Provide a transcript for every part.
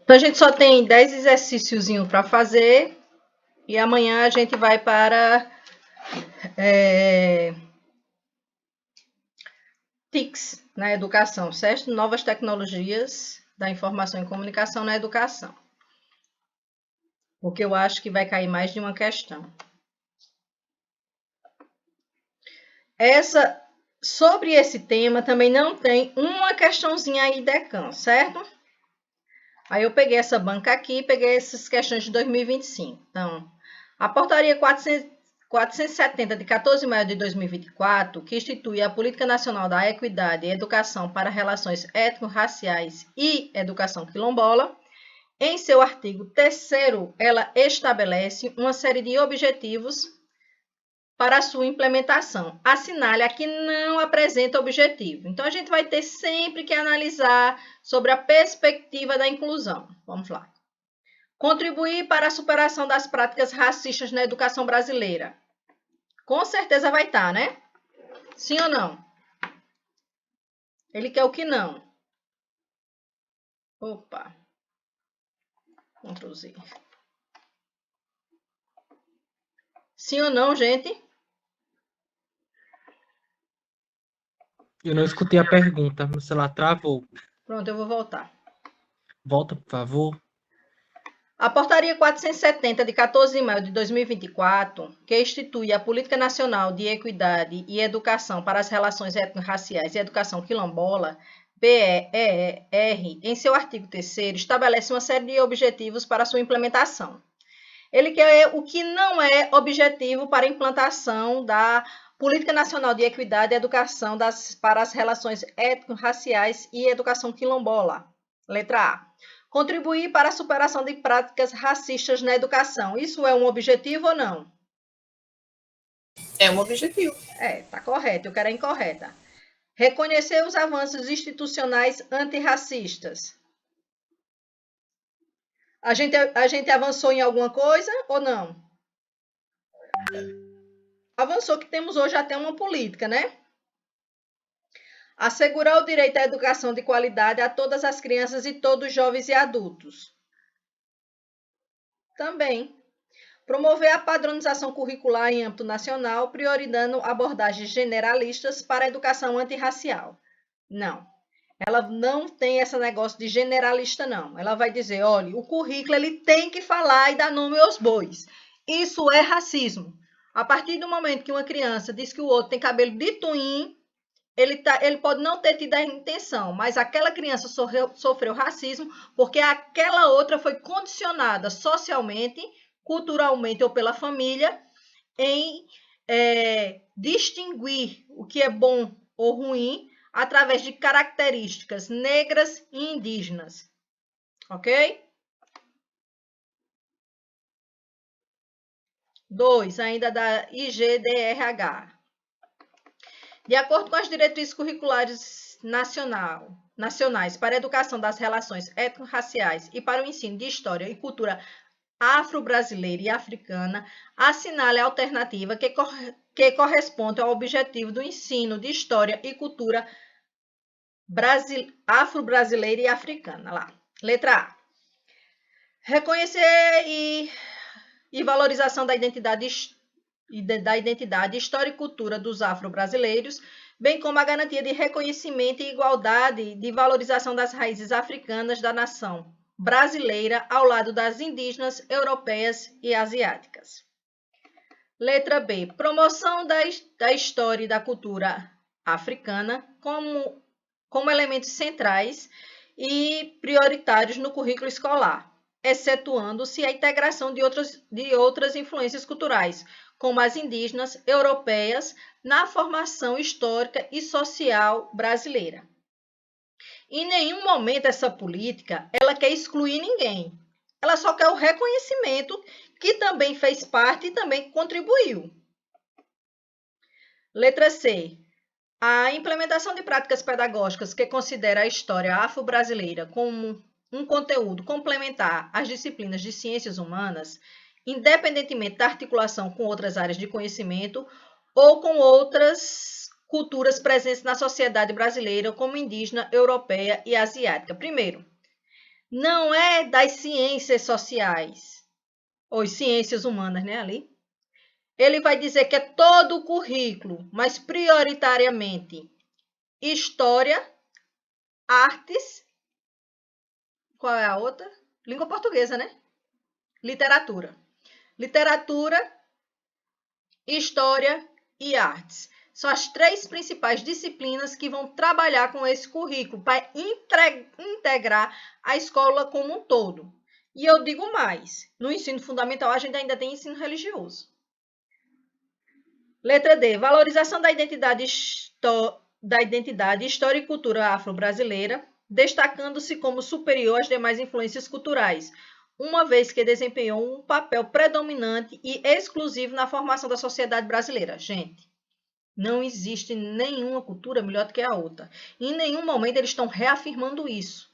Então, a gente só tem 10 exercíciozinhos para fazer e amanhã a gente vai para TICs na educação, certo? Novas tecnologias da informação e comunicação na educação. Porque eu acho que vai cair mais de uma questão. Sobre esse tema também não tem uma questãozinha aí, Decan, certo? Aí eu peguei essa banca aqui e peguei essas questões de 2025. Então, a portaria 470 de 14 de maio de 2024, que institui a Política Nacional da Equidade e Educação para Relações Étnico-Raciais e Educação Quilombola, em seu artigo 3º, ela estabelece uma série de objetivos para a sua implementação. Assinale a que não apresenta objetivo. Então, a gente vai ter sempre que analisar sobre a perspectiva da inclusão. Vamos lá. Contribuir para a superação das práticas racistas na educação brasileira. Com certeza vai estar, né? Sim ou não? Ele quer o que não? Opa. Ctrl Z. Sim ou não, gente? Eu não escutei a pergunta, meu celular travou. Pronto, eu vou voltar. Volta, por favor. A Portaria 470, de 14 de maio de 2024, que institui a Política Nacional de Equidade e Educação para as Relações Étnico-Raciais e Educação Quilombola, PEER, em seu artigo 3º, estabelece uma série de objetivos para sua implementação. Ele quer o que não é objetivo para a implantação da Política Nacional de Equidade e Educação para as Relações Étnico-Raciais e Educação Quilombola. Letra A. Contribuir para a superação de práticas racistas na educação. Isso é um objetivo ou não? É um objetivo. Tá correto. Eu quero a incorreta. Reconhecer os avanços institucionais antirracistas. A gente avançou em alguma coisa ou não? Avançou que temos hoje até uma política, né? Assegurar o direito à educação de qualidade a todas as crianças e todos os jovens e adultos. Também. Promover a padronização curricular em âmbito nacional, priorizando abordagens generalistas para a educação antirracial. Não. Ela não tem esse negócio de generalista, não. Ela vai dizer, olha, o currículo ele tem que falar e dar nome aos bois. Isso é racismo. A partir do momento que uma criança diz que o outro tem cabelo de twin, ele pode não ter tido a intenção, mas aquela criança sofreu racismo porque aquela outra foi condicionada socialmente, culturalmente ou pela família em distinguir o que é bom ou ruim através de características negras e indígenas. Ok? 2, ainda da IGDRH. De acordo com as diretrizes curriculares nacionais para a educação das relações étnico-raciais e para o ensino de história e cultura afro-brasileira e africana, assinale a alternativa que corresponde ao objetivo do ensino de história e cultura afro-brasileira e africana. Lá. Letra A. Reconhecer e valorização da identidade história e cultura dos afro-brasileiros, bem como a garantia de reconhecimento e igualdade de valorização das raízes africanas da nação brasileira ao lado das indígenas, europeias e asiáticas. Letra B. Promoção da história e da cultura africana como elementos centrais e prioritários no currículo escolar, excetuando-se a integração de outras influências culturais, como as indígenas, europeias, na formação histórica e social brasileira. Em nenhum momento essa política ela quer excluir ninguém. Ela só quer o reconhecimento que também fez parte e também contribuiu. Letra C. A implementação de práticas pedagógicas que considera a história afro-brasileira como um conteúdo complementar às disciplinas de ciências humanas, independentemente da articulação com outras áreas de conhecimento ou com outras culturas presentes na sociedade brasileira, como indígena, europeia e asiática. Primeiro, Não é das ciências sociais, ou ciências humanas, né, ali. Ele vai dizer que é todo o currículo, mas prioritariamente história, artes, qual é a outra? Língua portuguesa, né? Literatura. Literatura, história e artes. São as 3 principais disciplinas que vão trabalhar com esse currículo para integrar a escola como um todo. E eu digo mais, no ensino fundamental a gente ainda tem ensino religioso. Letra D, valorização da identidade história e cultura afro-brasileira, destacando-se como superior às demais influências culturais, uma vez que desempenhou um papel predominante e exclusivo na formação da sociedade brasileira. Gente, não existe nenhuma cultura melhor do que a outra. Em nenhum momento eles estão reafirmando isso.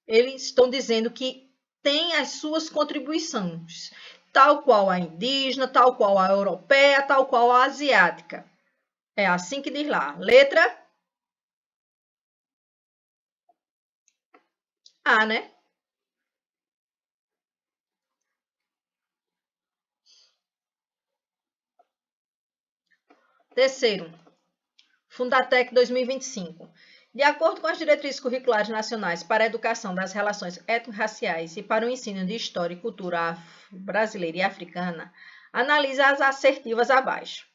Eles estão dizendo que tem as suas contribuições, tal qual a indígena, tal qual a europeia, tal qual a asiática. É assim que diz lá. Letra A, né? Terceiro, Fundatec 2025. De acordo com as diretrizes curriculares nacionais para a educação das relações étnico-raciais e para o ensino de história e cultura brasileira e africana, analisa as assertivas abaixo.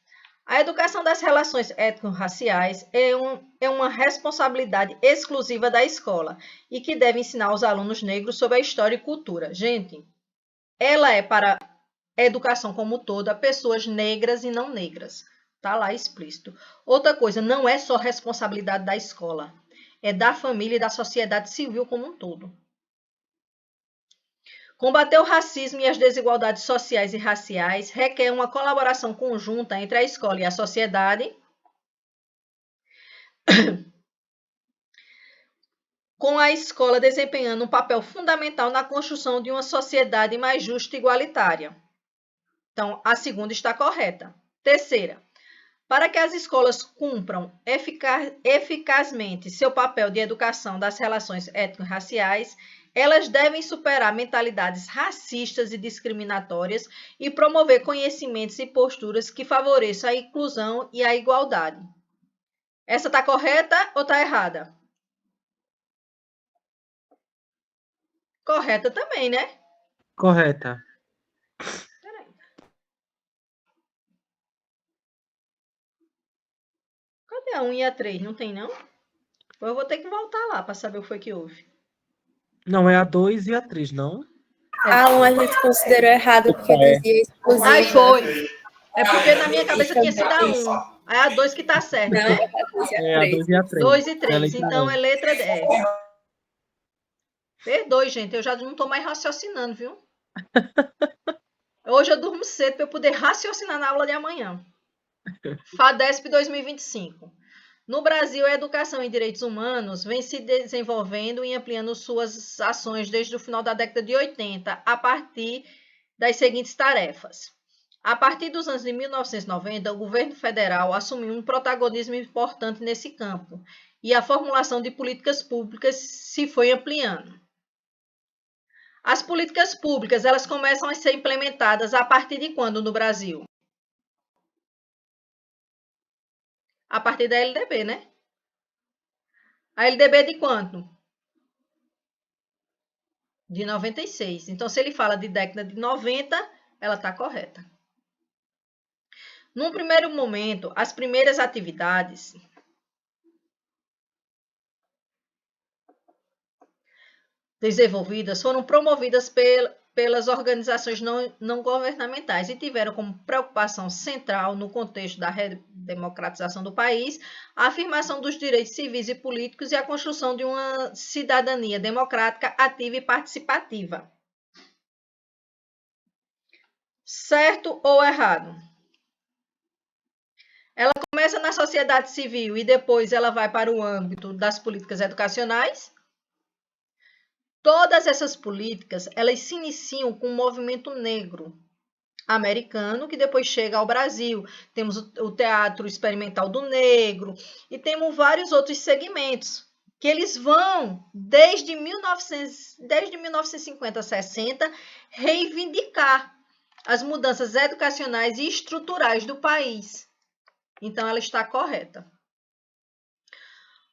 A educação das relações étnico-raciais é uma responsabilidade exclusiva da escola e que deve ensinar os alunos negros sobre a história e cultura. Gente, ela é para a educação como toda, pessoas negras e não negras. Está lá explícito. Outra coisa, não é só responsabilidade da escola, é da família e da sociedade civil como um todo. Combater o racismo e as desigualdades sociais e raciais requer uma colaboração conjunta entre a escola e a sociedade, com a escola desempenhando um papel fundamental na construção de uma sociedade mais justa e igualitária. Então, a segunda está correta. Terceira, para que as escolas cumpram eficazmente seu papel de educação das relações étnico-raciais, elas devem superar mentalidades racistas e discriminatórias e promover conhecimentos e posturas que favoreçam a inclusão e a igualdade. Essa está correta ou está errada? Correta também, né? Correta. Cadê a 1 e a 3? Não tem, não? Eu vou ter que voltar lá para saber o que foi que houve. Não, é a 2 e a 3, não? A 1 a gente considerou errado porque dizia exclusiva. Ai, foi. É porque na minha cabeça tinha sido a 1. Aí a 2 que está certa, Não, né? É a 2 e a 3. 2 e 3. É Então é letra D. Perdoe, gente. Eu já não estou mais raciocinando, viu? Hoje eu durmo cedo para eu poder raciocinar na aula de amanhã. FADESP 2025. No Brasil, a educação em direitos humanos vem se desenvolvendo e ampliando suas ações desde o final da década de 80, a partir das seguintes tarefas. A partir dos anos de 1990, o governo federal assumiu um protagonismo importante nesse campo e a formulação de políticas públicas se foi ampliando. As políticas públicas, elas começam a ser implementadas a partir de quando no Brasil? A partir da LDB, né? A LDB é de quanto? De 96. Então, se ele fala de década de 90, ela está correta. Num primeiro momento, as primeiras atividades desenvolvidas foram promovidas pelas organizações não governamentais e tiveram como preocupação central, no contexto da redemocratização do país, a afirmação dos direitos civis e políticos e a construção de uma cidadania democrática, ativa e participativa. Certo ou errado? Ela começa na sociedade civil e depois ela vai para o âmbito das políticas educacionais. Todas essas políticas, elas se iniciam com o movimento negro americano, que depois chega ao Brasil. Temos o Teatro Experimental do Negro e temos vários outros segmentos que eles vão, desde 1950 a 60, reivindicar as mudanças educacionais e estruturais do país. Então, ela está correta.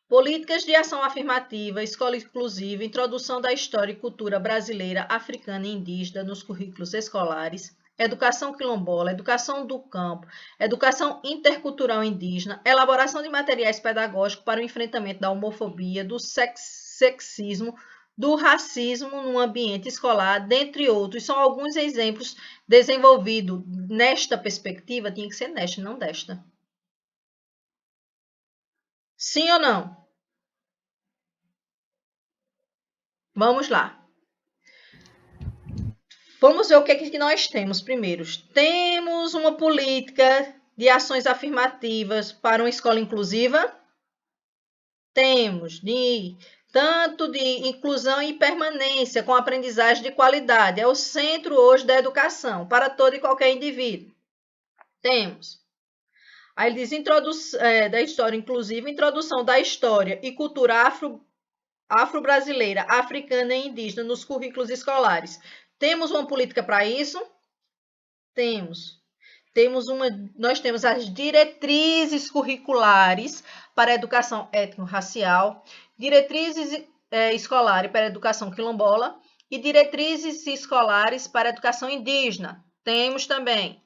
Políticas de ação afirmativa, escola inclusiva, introdução da história e cultura brasileira, africana e indígena nos currículos escolares, educação quilombola, educação do campo, educação intercultural indígena, elaboração de materiais pedagógicos para o enfrentamento da homofobia, do sexismo, do racismo no ambiente escolar, dentre outros, são alguns exemplos desenvolvidos nesta perspectiva. Tinha que ser nesta, não desta. Sim ou não? Vamos lá. Vamos ver o que é que nós temos primeiro. Temos uma política de ações afirmativas para uma escola inclusiva? Temos tanto de inclusão e permanência com aprendizagem de qualidade. É o centro hoje da educação para todo e qualquer indivíduo. Temos. Aí ele diz da história inclusiva, introdução da história e cultura afro-brasileira, africana e indígena nos currículos escolares. Temos uma política para isso? Temos. Nós temos as diretrizes curriculares para a educação étnico-racial, diretrizes escolares para a educação quilombola e diretrizes escolares para a educação indígena. Temos também.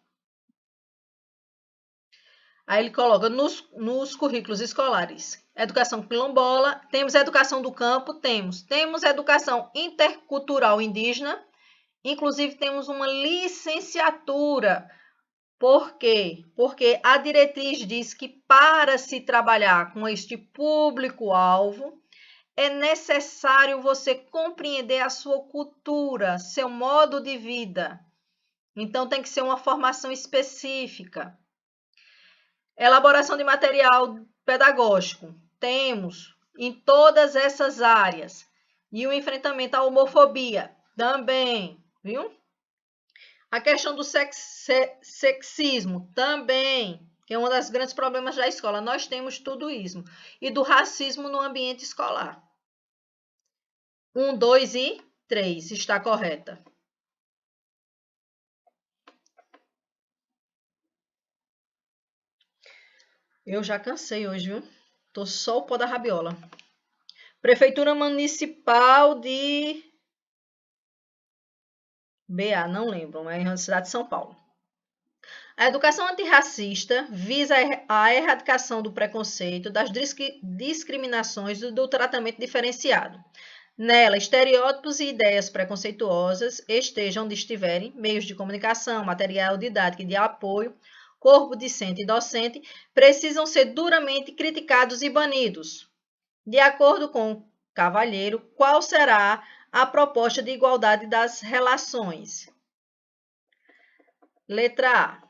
Aí ele coloca nos currículos escolares. Educação quilombola, temos educação do campo, temos educação intercultural indígena, inclusive temos uma licenciatura. Por quê? Porque a diretriz diz que para se trabalhar com este público-alvo, é necessário você compreender a sua cultura, seu modo de vida. Então, tem que ser uma formação específica. Elaboração de material pedagógico. Temos em todas essas áreas. E o enfrentamento à homofobia também, viu? A questão do sexismo também, que é um dos grandes problemas da escola. Nós temos tudo isso. E do racismo no ambiente escolar. 1, 2 e 3 está correta. Eu já cansei hoje, viu? Tô só o pó da rabiola. Prefeitura Municipal de BA, não lembro, mas é na cidade de São Paulo. A educação antirracista visa a erradicação do preconceito, das discriminações e do tratamento diferenciado. Nela, estereótipos e ideias preconceituosas, estejam onde estiverem, meios de comunicação, material didático e de apoio, corpo discente e docente, precisam ser duramente criticados e banidos. De acordo com Cavalheiro, qual será a proposta de igualdade das relações? Letra A.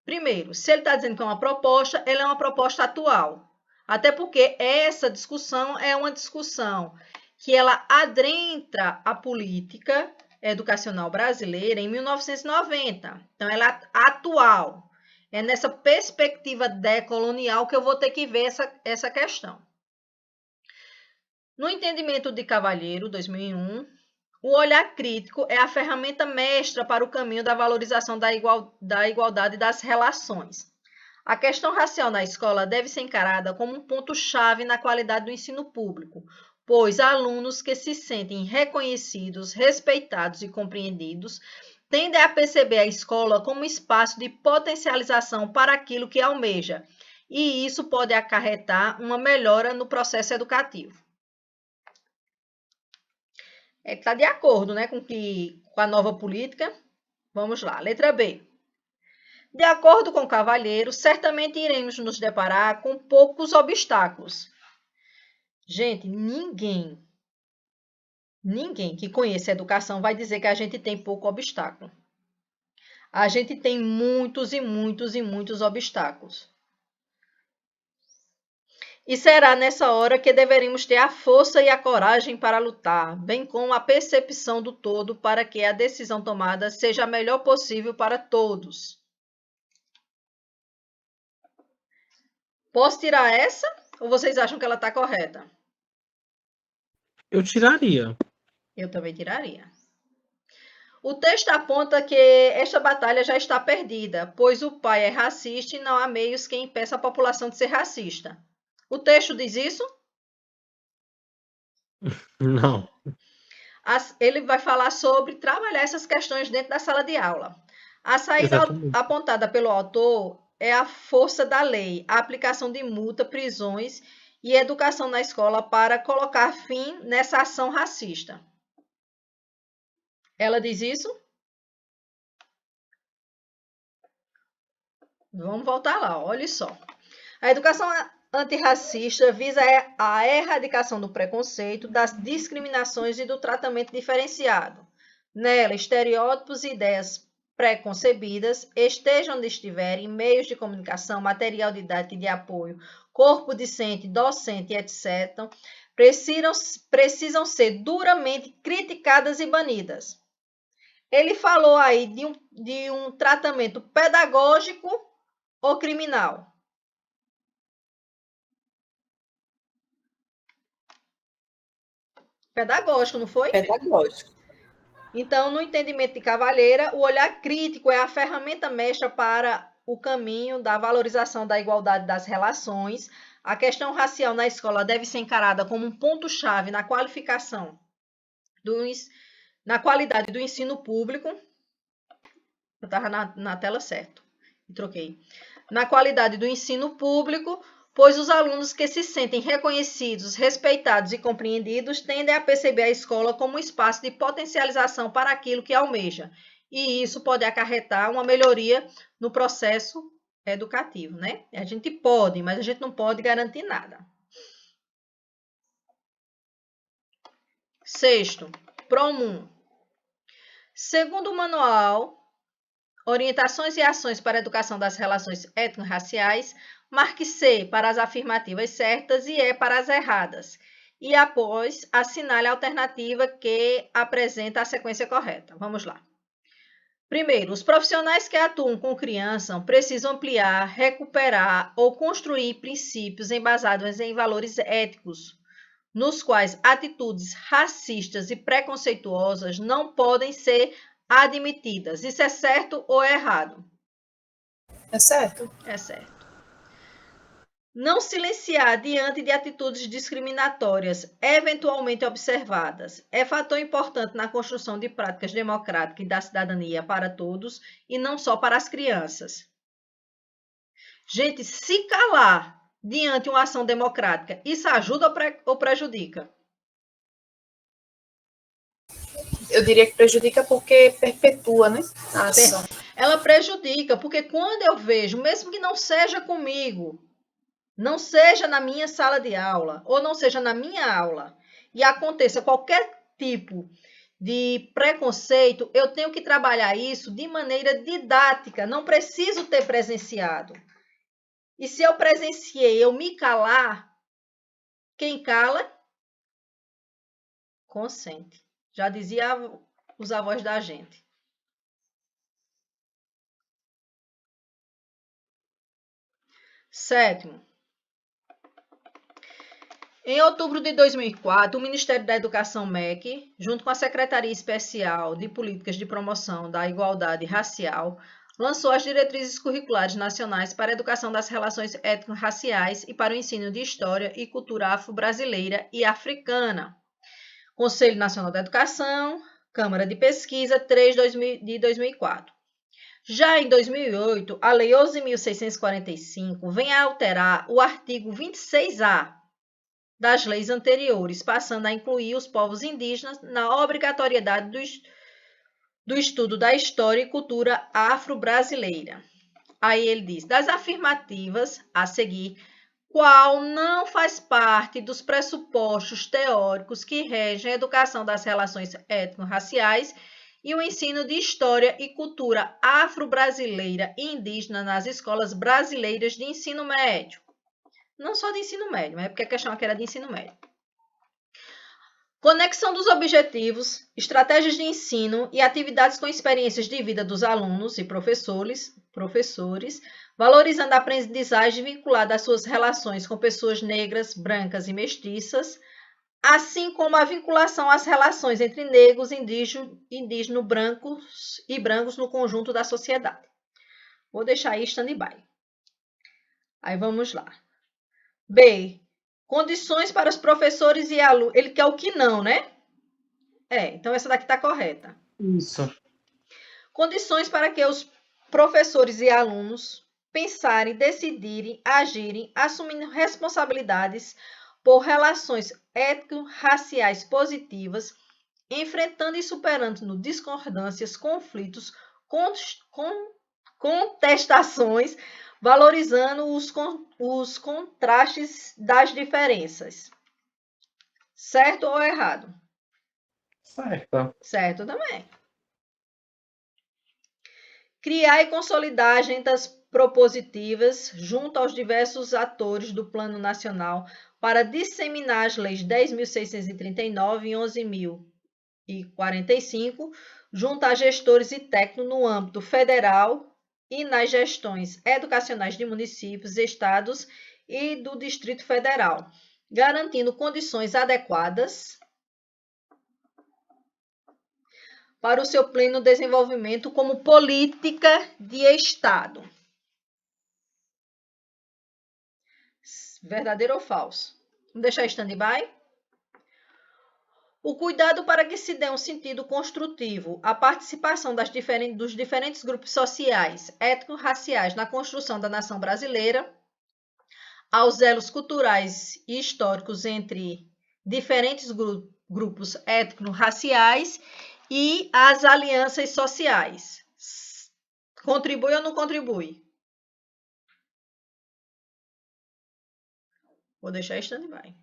Primeiro, se ele está dizendo que é uma proposta, ela é uma proposta atual. Até porque essa discussão é uma discussão que ela adentra a política educacional brasileira em 1990. Então, ela é atual. É nessa perspectiva decolonial que eu vou ter que ver essa questão. No entendimento de Cavalheiro, 2001, o olhar crítico é a ferramenta mestra para o caminho da valorização da igualdade das relações. A questão racial na escola deve ser encarada como um ponto-chave na qualidade do ensino público, pois alunos que se sentem reconhecidos, respeitados e compreendidos tendem a perceber a escola como um espaço de potencialização para aquilo que almeja, e isso pode acarretar uma melhora no processo educativo. Está de acordo, né, com a nova política. Vamos lá, letra B. De acordo com Cavalheiro, certamente iremos nos deparar com poucos obstáculos. Gente, ninguém que conheça a educação vai dizer que a gente tem pouco obstáculo. A gente tem muitos e muitos e muitos obstáculos. E será nessa hora que deveremos ter a força e a coragem para lutar, bem como a percepção do todo para que a decisão tomada seja a melhor possível para todos. Posso tirar essa? Ou vocês acham que ela está correta? Eu tiraria. Eu também tiraria. O texto aponta que esta batalha já está perdida, pois o pai é racista e não há meios que impeça a população de ser racista. O texto diz isso? Não. Ele vai falar sobre trabalhar essas questões dentro da sala de aula. A saída Exatamente. apontada pelo autor é a força da lei, a aplicação de multa, prisões e educação na escola para colocar fim nessa ação racista. Ela diz isso? Vamos voltar lá, olha só. A educação antirracista visa a erradicação do preconceito, das discriminações e do tratamento diferenciado. Nela, estereótipos e ideias preconcebidas, estejam onde estiverem, meios de comunicação, material didático e de apoio, corpo discente, docente, etc., precisam ser duramente criticadas e banidas. Ele falou aí de um tratamento pedagógico ou criminal? Pedagógico, não foi? Pedagógico. Então, no entendimento de Cavalheira, o olhar crítico é a ferramenta mestra para o caminho da valorização da igualdade das relações. A questão racial na escola deve ser encarada como um ponto-chave na qualificação, na qualidade do ensino público. Eu estava na tela certo e troquei. Na qualidade do ensino público, pois os alunos que se sentem reconhecidos, respeitados e compreendidos tendem a perceber a escola como um espaço de potencialização para aquilo que almeja. E isso pode acarretar uma melhoria no processo educativo, né? A gente pode, mas a gente não pode garantir nada. Sexto, PROMUN. Segundo o manual Orientações e Ações para a Educação das Relações Étnico-Raciais, marque C para as afirmativas certas e E para as erradas. E após, assinale a alternativa que apresenta a sequência correta. Vamos lá. Primeiro, os profissionais que atuam com criança precisam ampliar, recuperar ou construir princípios embasados em valores éticos, nos quais atitudes racistas e preconceituosas não podem ser admitidas. Isso é certo ou é errado? É certo. É certo. Não silenciar diante de atitudes discriminatórias eventualmente observadas é fator importante na construção de práticas democráticas e da cidadania para todos e não só para as crianças. Gente, se calar diante de uma ação democrática, isso ajuda ou prejudica? Eu diria que prejudica porque perpetua, né, a ação. Ela prejudica, porque quando eu vejo, mesmo que não seja comigo, não seja na minha sala de aula, ou não seja na minha aula, e aconteça qualquer tipo de preconceito, eu tenho que trabalhar isso de maneira didática, não preciso ter presenciado. E se eu presenciei, eu me calar, quem cala, consente. Já dizia os avós da gente. Sétimo. Em outubro de 2004, o Ministério da Educação, MEC, junto com a Secretaria Especial de Políticas de Promoção da Igualdade Racial, lançou as Diretrizes Curriculares Nacionais para a Educação das Relações Étnico-Raciais e para o Ensino de História e Cultura Afro-Brasileira e Africana. Conselho Nacional da Educação, Câmara de Pesquisa, 3 de 2004. Já em 2008, a Lei 11.645 vem a alterar o artigo 26A das leis anteriores, passando a incluir os povos indígenas na obrigatoriedade do estudo da história e cultura afro-brasileira. Aí ele diz, das afirmativas a seguir, qual não faz parte dos pressupostos teóricos que regem a educação das relações étnico-raciais e o ensino de história e cultura afro-brasileira e indígena nas escolas brasileiras de ensino médio. Não só de ensino médio, mas é porque a questão aqui era de ensino médio. Conexão dos objetivos, estratégias de ensino e atividades com experiências de vida dos alunos e professores, valorizando a aprendizagem vinculada às suas relações com pessoas negras, brancas e mestiças, assim como a vinculação às relações entre negros, indígenas, brancos e brancos no conjunto da sociedade. Vou deixar aí stand-by. Aí vamos lá. B. Condições para os professores e alunos. Ele quer o que não, né? Então essa daqui está correta. Isso. Condições para que os professores e alunos pensarem, decidirem, agirem, assumindo responsabilidades por relações étnico-raciais positivas, enfrentando e superando discordâncias, conflitos, contestações, valorizando os contrastes das diferenças. Certo ou errado? Certo. Certo também. Criar e consolidar agendas propositivas junto aos diversos atores do Plano Nacional para disseminar as leis 10.639 e 11.045, junto a gestores e técnicos no âmbito federal e nas gestões educacionais de municípios, estados e do Distrito Federal, garantindo condições adequadas para o seu pleno desenvolvimento como política de Estado. Verdadeiro ou falso? Vamos deixar stand-by? O cuidado para que se dê um sentido construtivo à participação dos diferentes grupos sociais, étnico-raciais na construção da nação brasileira, aos elos culturais e históricos entre diferentes grupos étnico-raciais e às alianças sociais. Contribui ou não contribui? Vou deixar stand-by.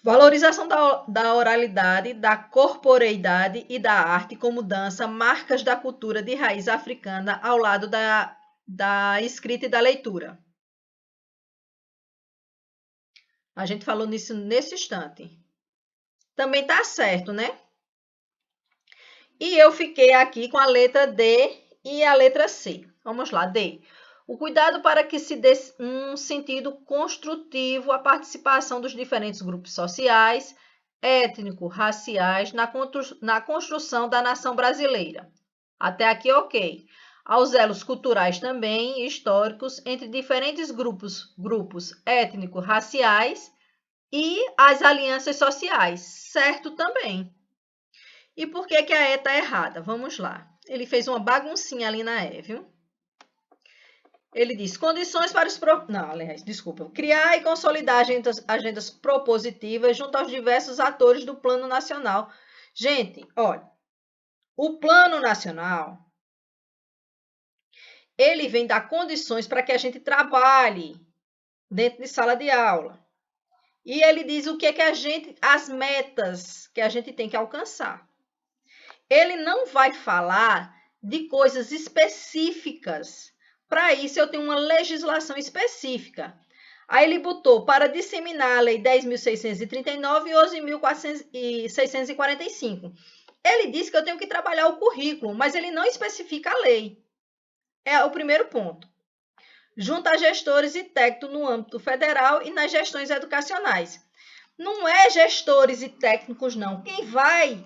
Valorização da oralidade, da corporeidade e da arte como dança, marcas da cultura de raiz africana ao lado da escrita e da leitura. A gente falou nisso nesse instante. Também está certo, né? E eu fiquei aqui com a letra D e a letra C. Vamos lá, D. O cuidado para que se dê um sentido construtivo à participação dos diferentes grupos sociais, étnico-raciais na construção da nação brasileira. Até aqui, ok. Aos elos culturais também, históricos, entre diferentes grupos étnico-raciais e as alianças sociais. Certo também. E por que a E está errada? Vamos lá. Ele fez uma baguncinha ali na E, viu? Ele diz, condições para os... Criar e consolidar agendas propositivas junto aos diversos atores do Plano Nacional. Gente, olha, o Plano Nacional, ele vem dar condições para que a gente trabalhe dentro de sala de aula. E ele diz o que é que as metas que a gente tem que alcançar. Ele não vai falar de coisas específicas. Para isso, eu tenho uma legislação específica. Aí ele botou para disseminar a Lei 10.639 e 11.645. Ele disse que eu tenho que trabalhar o currículo, mas ele não especifica a lei. É o primeiro ponto. Junto a gestores e técnicos no âmbito federal e nas gestões educacionais. Não é gestores e técnicos, não.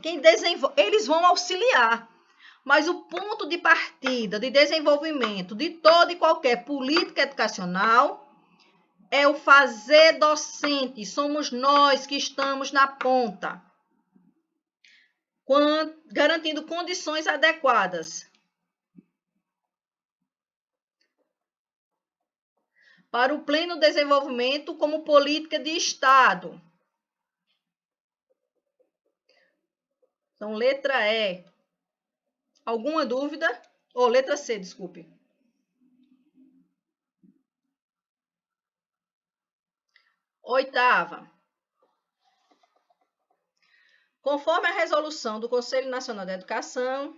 Quem desenvolve, eles vão auxiliar. Mas o ponto de partida, de desenvolvimento de toda e qualquer política educacional é o fazer docente. Somos nós que estamos na ponta, garantindo condições adequadas para o pleno desenvolvimento como política de Estado. Então, letra E. Alguma dúvida? Letra C, desculpe. Oitava. Conforme a resolução do Conselho Nacional da Educação,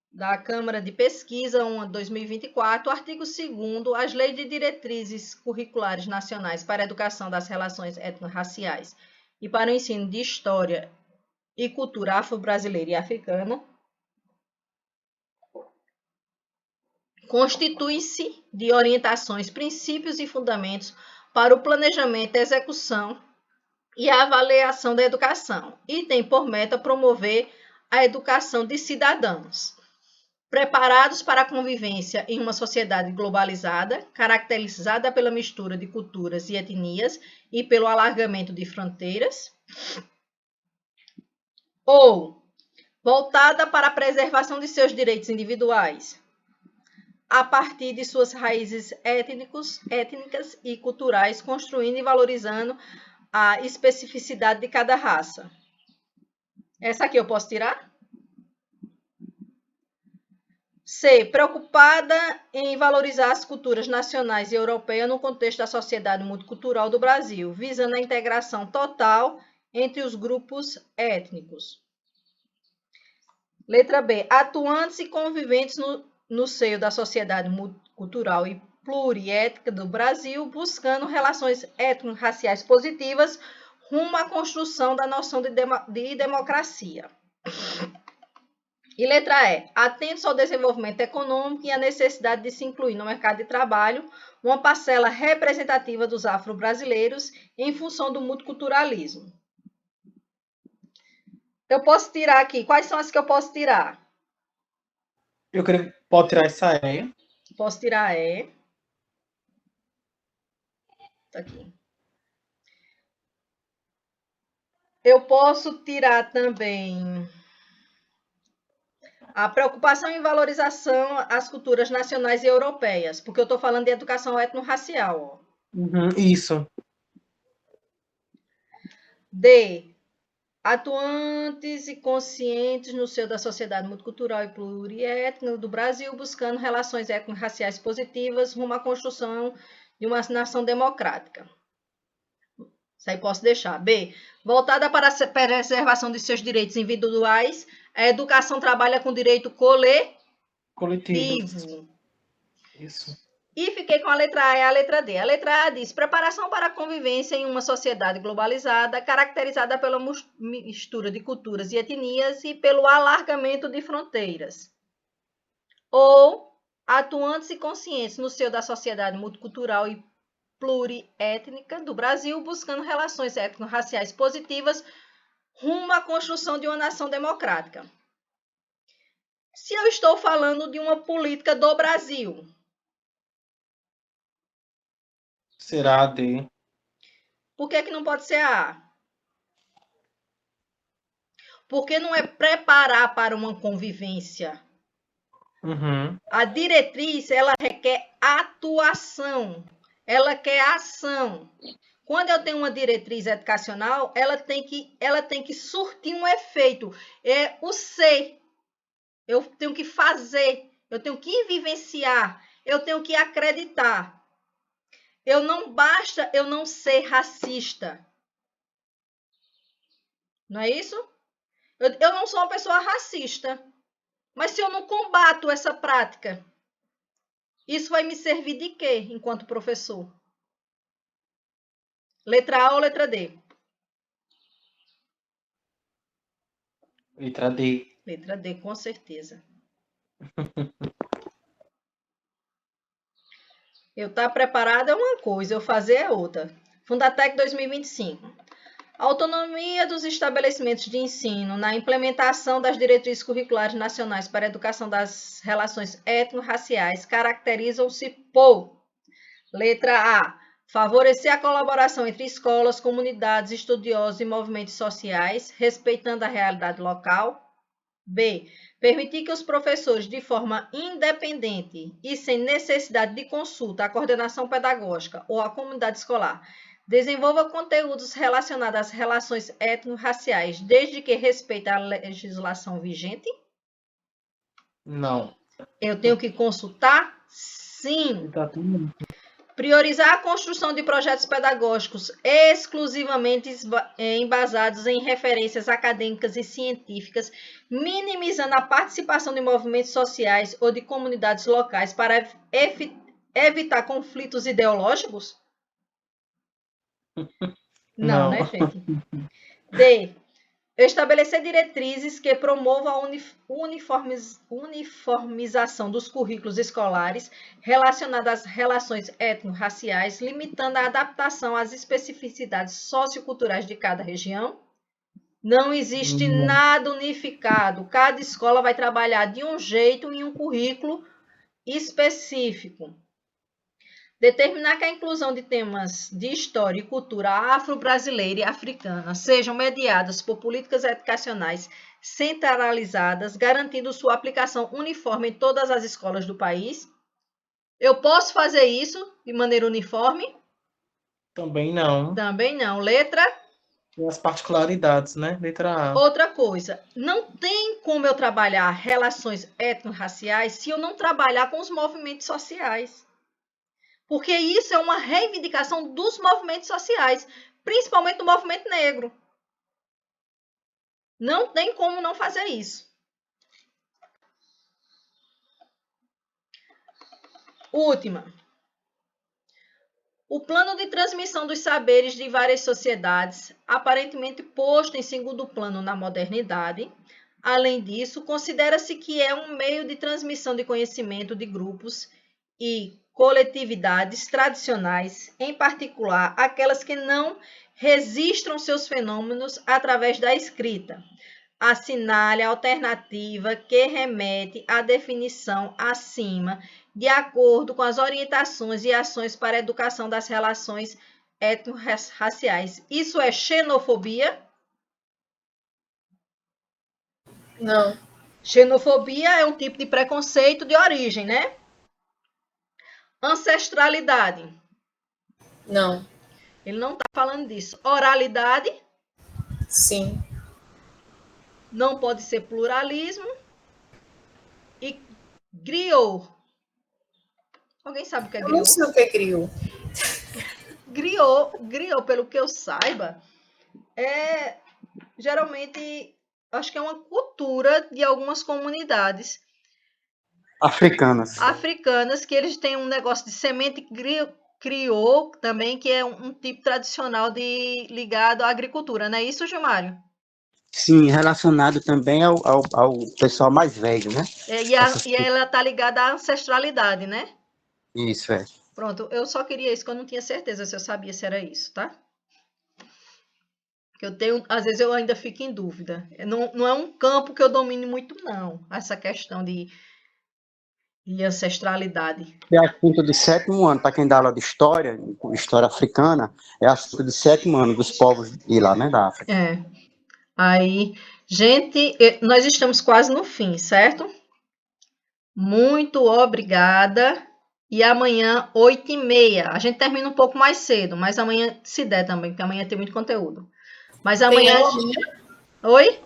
da Câmara de Pesquisa 1/2024, artigo 2º, as leis de diretrizes curriculares nacionais para a educação das relações étnico-raciais e para o ensino de história e cultura afro-brasileira e africana, constitui-se de orientações, princípios e fundamentos para o planejamento, execução e a avaliação da educação, e tem por meta promover a educação de cidadãos preparados para a convivência em uma sociedade globalizada, caracterizada pela mistura de culturas e etnias e pelo alargamento de fronteiras, ou voltada para a preservação de seus direitos individuais, a partir de suas raízes étnicas e culturais, construindo e valorizando a especificidade de cada raça. Essa aqui eu posso tirar? C. Preocupada em valorizar as culturas nacionais e europeias no contexto da sociedade multicultural do Brasil, visando a integração total entre os grupos étnicos. Letra B. Atuantes e conviventes no seio da sociedade multicultural e pluriétnica do Brasil, buscando relações étnico-raciais positivas rumo à construção da noção de democracia. E letra E. Atentos ao desenvolvimento econômico e à necessidade de se incluir no mercado de trabalho uma parcela representativa dos afro-brasileiros em função do multiculturalismo. Eu posso tirar aqui. Quais são as que eu posso tirar? Eu creio que pode tirar essa E. Posso tirar E. Tá aqui. Eu posso tirar também a preocupação em valorização às culturas nacionais e europeias, porque eu estou falando de educação étnico-racial. Isso. D. Atuantes e conscientes no seio da sociedade multicultural e pluriétnica do Brasil, buscando relações étnico-raciais positivas rumo à construção de uma nação democrática. Isso aí posso deixar. B. Voltada para a preservação de seus direitos individuais, a educação trabalha com direito coletivo. Isso. E fiquei com a letra A e a letra D. A letra A diz: preparação para a convivência em uma sociedade globalizada, caracterizada pela mistura de culturas e etnias e pelo alargamento de fronteiras. Ou atuantes e conscientes no seio da sociedade multicultural e pluriétnica do Brasil, buscando relações étnico-raciais positivas rumo à construção de uma nação democrática. Se eu estou falando de uma política do Brasil, será a D. por que não pode ser a A? Porque não é preparar para uma convivência. A diretriz, ela requer atuação. Ela quer ação. Quando eu tenho uma diretriz educacional, ela tem que surtir um efeito. É o ser. Eu tenho que fazer. Eu tenho que vivenciar. Eu tenho que acreditar. Não basta eu não ser racista. Não é isso? Eu não sou uma pessoa racista. Mas se eu não combato essa prática, isso vai me servir de quê enquanto professor? Letra A ou letra D? Letra D. Letra D, com certeza. Eu estar preparada é uma coisa, eu fazer é outra. Fundatec 2025. Autonomia dos estabelecimentos de ensino na implementação das diretrizes curriculares nacionais para a educação das relações étnico-raciais caracterizam-se por: letra A, favorecer a colaboração entre escolas, comunidades, estudiosos e movimentos sociais, respeitando a realidade local. B, permitir que os professores, de forma independente e sem necessidade de consulta à coordenação pedagógica ou à comunidade escolar, desenvolva conteúdos relacionados às relações étnico-raciais, desde que respeite a legislação vigente? Não. Eu tenho que consultar? Sim. Exatamente. Priorizar a construção de projetos pedagógicos exclusivamente embasados em referências acadêmicas e científicas, minimizando a participação de movimentos sociais ou de comunidades locais para evitar conflitos ideológicos? Não, né, gente? D. Estabelecer diretrizes que promovam a uniformização dos currículos escolares relacionados às relações étnico-raciais, limitando a adaptação às especificidades socioculturais de cada região. Não existe nada unificado. Cada escola vai trabalhar de um jeito em um currículo específico. Determinar que a inclusão de temas de história e cultura afro-brasileira e africana sejam mediadas por políticas educacionais centralizadas, garantindo sua aplicação uniforme em todas as escolas do país. Eu posso fazer isso de maneira uniforme? Também não. Também não. Letra? Tem as particularidades, né? Letra A. Outra coisa, não tem como eu trabalhar relações étnico-raciais se eu não trabalhar com os movimentos sociais. Porque isso é uma reivindicação dos movimentos sociais, principalmente do movimento negro. Não tem como não fazer isso. Última. O plano de transmissão dos saberes de várias sociedades, aparentemente posto em segundo plano na modernidade. Além disso, considera-se que é um meio de transmissão de conhecimento de grupos e coletividades tradicionais, em particular aquelas que não registram seus fenômenos através da escrita. Assinale a alternativa que remete à definição acima, de acordo com as orientações e ações para a educação das relações étnico-raciais. Isso é xenofobia? Não. Xenofobia é um tipo de preconceito de origem, né? Ancestralidade. Não. Ele não está falando disso. Oralidade. Sim. Não pode ser pluralismo. E griot. Alguém sabe o que é Eu não griot? sei o que criou. Griot, pelo que eu saiba, é geralmente, acho que é uma cultura de algumas comunidades Africanas. que eles têm um negócio de semente criou também, que é um tipo tradicional ligado à agricultura, não é isso, Gilmário? Sim, relacionado também ao pessoal mais velho, né? E ela tá ligada à ancestralidade, né? Isso, é. Pronto, eu só queria isso, que eu não tinha certeza se eu sabia se era isso, tá? Que eu tenho, às vezes eu ainda fico em dúvida. Não é um campo que eu domine muito, não, essa questão de ancestralidade. É assunto de 7º ano, para quem dá aula de história africana, é assunto de 7º ano dos povos de lá, né, da África. É. Aí, gente, nós estamos quase no fim, certo? Muito obrigada. E amanhã, 8h30. A gente termina um pouco mais cedo, mas amanhã, se der também, porque amanhã tem muito conteúdo. Mas amanhã. Tem aula amanhã? Oi?